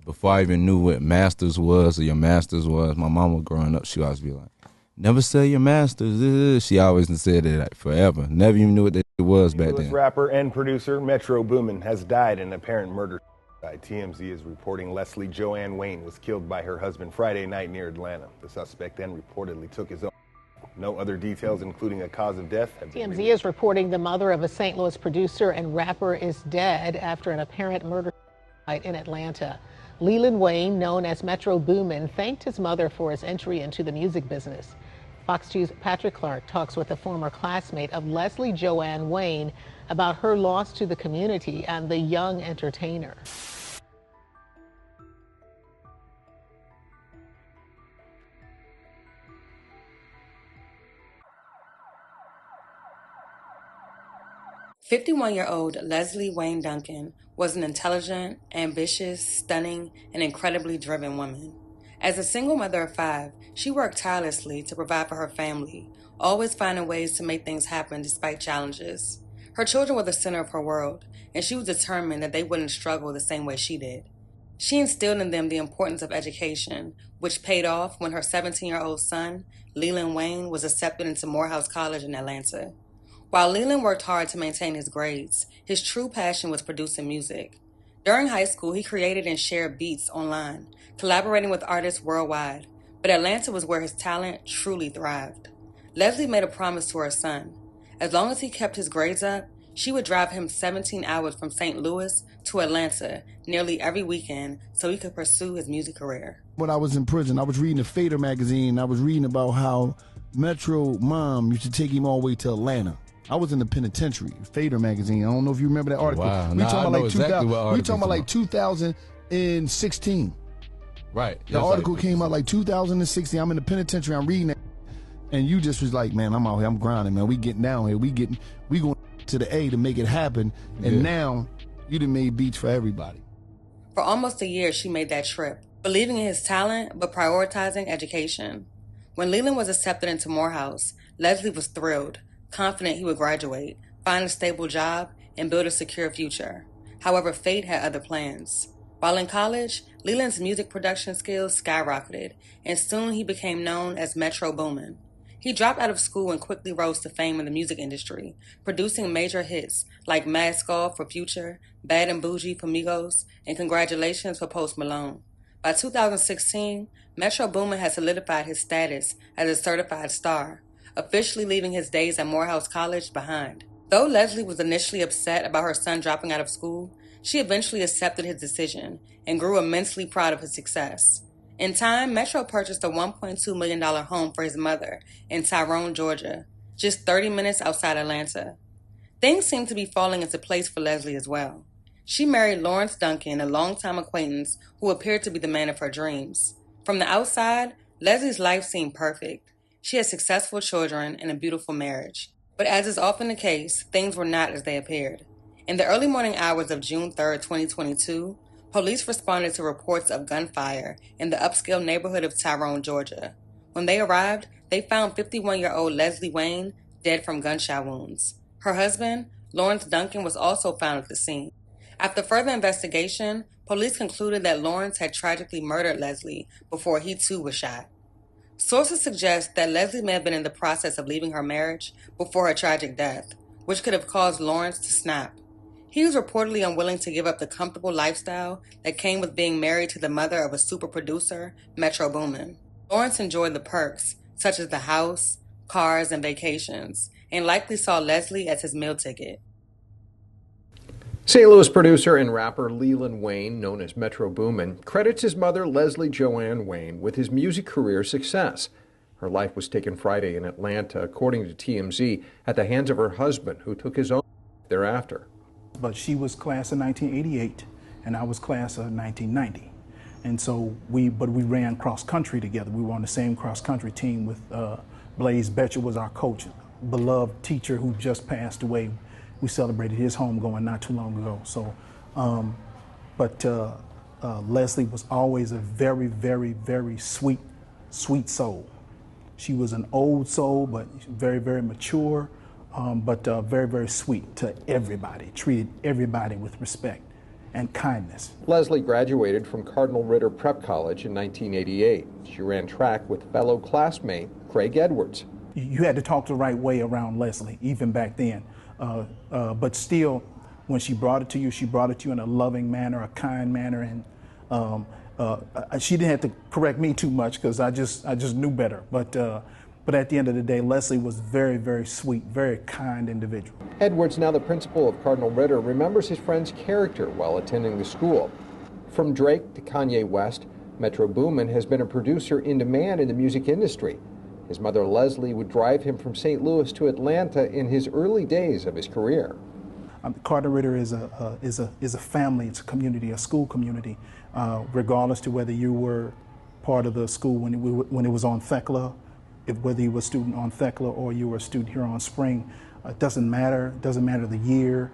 before I even knew what masters was or your masters was, my mama growing up, she always be like, never sell your masters. She always said it like forever. Never even knew what it was back then. Rapper and producer Metro Boomin has died in apparent murder. TMZ is reporting Leslie Joanne Wayne was killed by her husband Friday night near Atlanta. The suspect then reportedly took his own. No other details, including a cause of death, have been TMZ is reporting the mother of a St. Louis producer and rapper is dead after an apparent murder in Atlanta. Leland Wayne, known as Metro Boomin, thanked his mother for his entry into the music business. Fox 2's Patrick Clark talks with a former classmate of Leslie Joanne Wayne about her loss to the community and the young entertainer. "51-year-old Leslie Wayne Duncan was an intelligent, ambitious, stunning, and incredibly driven woman. As a single mother of 5, she worked tirelessly to provide for her family, always finding ways to make things happen despite challenges. Her children were the center of her world, and she was determined that they wouldn't struggle the same way she did. She instilled in them the importance of education, which paid off when her 17-year-old son, Leland Wayne, was accepted into Morehouse College in Atlanta. While Leland worked hard to maintain his grades, his true passion was producing music. During high school, he created and shared beats online, collaborating with artists worldwide, but Atlanta was where his talent truly thrived. Leslie made a promise to her son. As long as he kept his grades up, she would drive him 17 hours from St. Louis to Atlanta nearly every weekend so he could pursue his music career. When I was in prison, I was reading the Fader magazine. I was reading about how Metro mom used to take him all the way to Atlanta. I was in the penitentiary, Fader magazine. I don't know if you remember that article. Wow. We talking about like exactly what we talking about like 2016. Right. The article came out like 2016. I'm in the penitentiary. I'm reading it, and you just was like, man, I'm out here. I'm grinding, man. We getting down here. We going to the A to make it happen. And now you done made beats for everybody. For almost a year, she made that trip, believing in his talent but prioritizing education. When Leland was accepted into Morehouse, Leslie was thrilled, confident he would graduate, find a stable job, and build a secure future. However, fate had other plans. While in college, Leland's music production skills skyrocketed, and soon he became known as Metro Boomin. He dropped out of school and quickly rose to fame in the music industry, producing major hits like Mask Off for Future, Bad and Bougie for Migos, and Congratulations for Post Malone. By 2016, Metro Boomin had solidified his status as a certified star, officially leaving his days at Morehouse College behind. Though Leslie was initially upset about her son dropping out of school, she eventually accepted his decision and grew immensely proud of his success. In time, Metro purchased a $1.2 million home for his mother in Tyrone, Georgia, just 30 minutes outside Atlanta. Things seemed to be falling into place for Leslie as well. She married Lawrence Duncan, a longtime acquaintance who appeared to be the man of her dreams. From the outside, Leslie's life seemed perfect. She had successful children and a beautiful marriage. But as is often the case, things were not as they appeared. In the early morning hours of June 3, 2022, police responded to reports of gunfire in the upscale neighborhood of Tyrone, Georgia. When they arrived, they found 51-year-old Leslie Wayne dead from gunshot wounds. Her husband, Lawrence Duncan, was also found at the scene. After further investigation, police concluded that Lawrence had tragically murdered Leslie before he too was shot. Sources suggest that Leslie may have been in the process of leaving her marriage before her tragic death, which could have caused Lawrence to snap. He was reportedly unwilling to give up the comfortable lifestyle that came with being married to the mother of a super producer, Metro Boomin. Lawrence enjoyed the perks, such as the house, cars, and vacations, and likely saw Leslie as his meal ticket. St. Louis producer and rapper Leland Wayne, known as Metro Boomin, credits his mother Leslie Joanne Wayne with his music career success. Her life was taken Friday in Atlanta, according to TMZ, at the hands of her husband, who took his own thereafter. But she was class of 1988, and I was class of 1990. And so we ran cross country together. We were on the same cross country team with Blaze Betcher was our coach, beloved teacher who just passed away. We celebrated his homegoing not too long ago. So, Leslie was always a very, very, very sweet soul. She was an old soul, but very, very mature, but very, very sweet to everybody, treated everybody with respect. and kindness. Leslie graduated from Cardinal Ritter Prep College in 1988. She ran track with fellow classmate Craig Edwards. You had to talk the right way around Leslie, even back then. But still, when she brought it to you, she brought it to you in a loving manner, a kind manner, and she didn't have to correct me too much because I just knew better. But at the end of the day, Leslie was very, very sweet, very kind individual. Edwards, now the principal of Cardinal Ritter, remembers his friend's character while attending the school. From Drake to Kanye West, Metro Boomin has been a producer in demand in the music industry. His mother Leslie would drive him from St. Louis to Atlanta in his early days of his career. Cardinal Ritter is a family, it's a community, a school community, regardless to whether you were part of the school when it was on Thecla, whether you were a student on Thecla or you were a student here on Spring. It doesn't matter the year.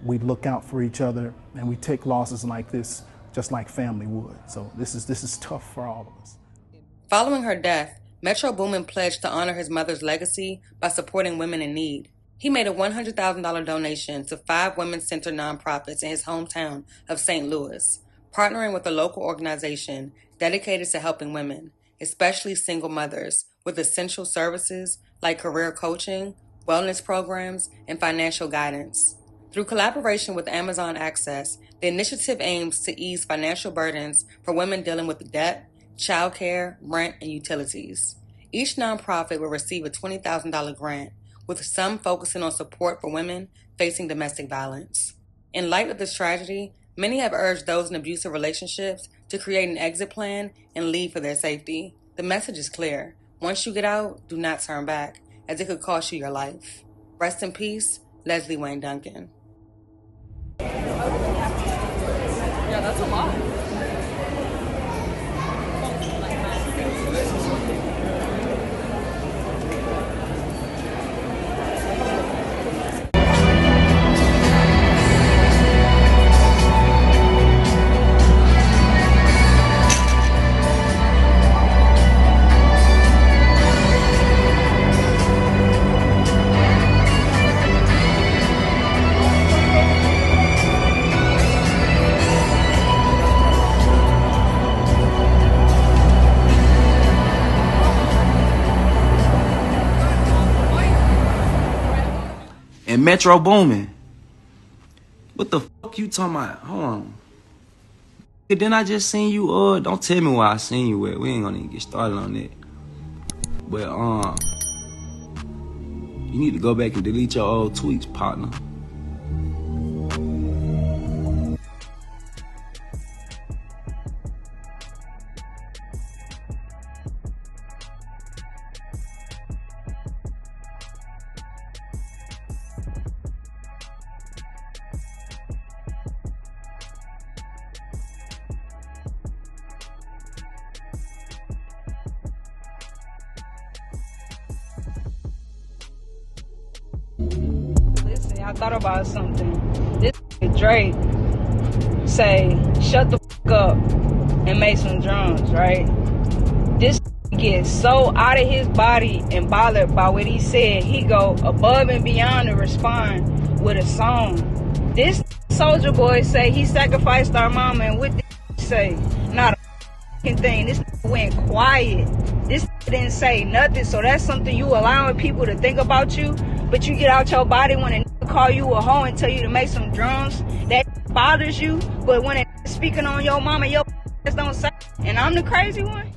We look out for each other, and we take losses like this just like family would. So this is tough for all of us. Following her death, Metro Boomin pledged to honor his mother's legacy by supporting women in need. He made a $100,000 donation to 5 women-centered nonprofits in his hometown of St. Louis, partnering with a local organization dedicated to helping women, especially single mothers, with essential services like career coaching, wellness programs, and financial guidance. Through collaboration with Amazon Access, the initiative aims to ease financial burdens for women dealing with debt, childcare, rent, and utilities. Each nonprofit will receive a $20,000 grant, with some focusing on support for women facing domestic violence. In light of this tragedy, many have urged those in abusive relationships to create an exit plan and leave for their safety. The message is clear. Once you get out, do not turn back, as it could cost you your life. Rest in peace, Leslie Wayne Duncan. Yeah, that's a lot. And Metro Boomin. What the fuck you talking about? Hold on. Then I just seen you, don't tell me where I seen you at. We ain't gonna even get started on that. But, you need to go back and delete your old tweets, partner. Listen, I thought about something. This Drake say, shut the fuck up and make some drums, right? This gets so out of his body and bothered by what he said, he go above and beyond to respond with a song. This Soulja Boy say he sacrificed our mama, and what this say? Not a thing. This went quiet. This didn't say nothing, so that's something you allowing people to think about you, but you get out your body when a call you a hoe and tell you to make some drums. That bothers you, but when it's speaking on your mama, your don't say, and I'm the crazy one.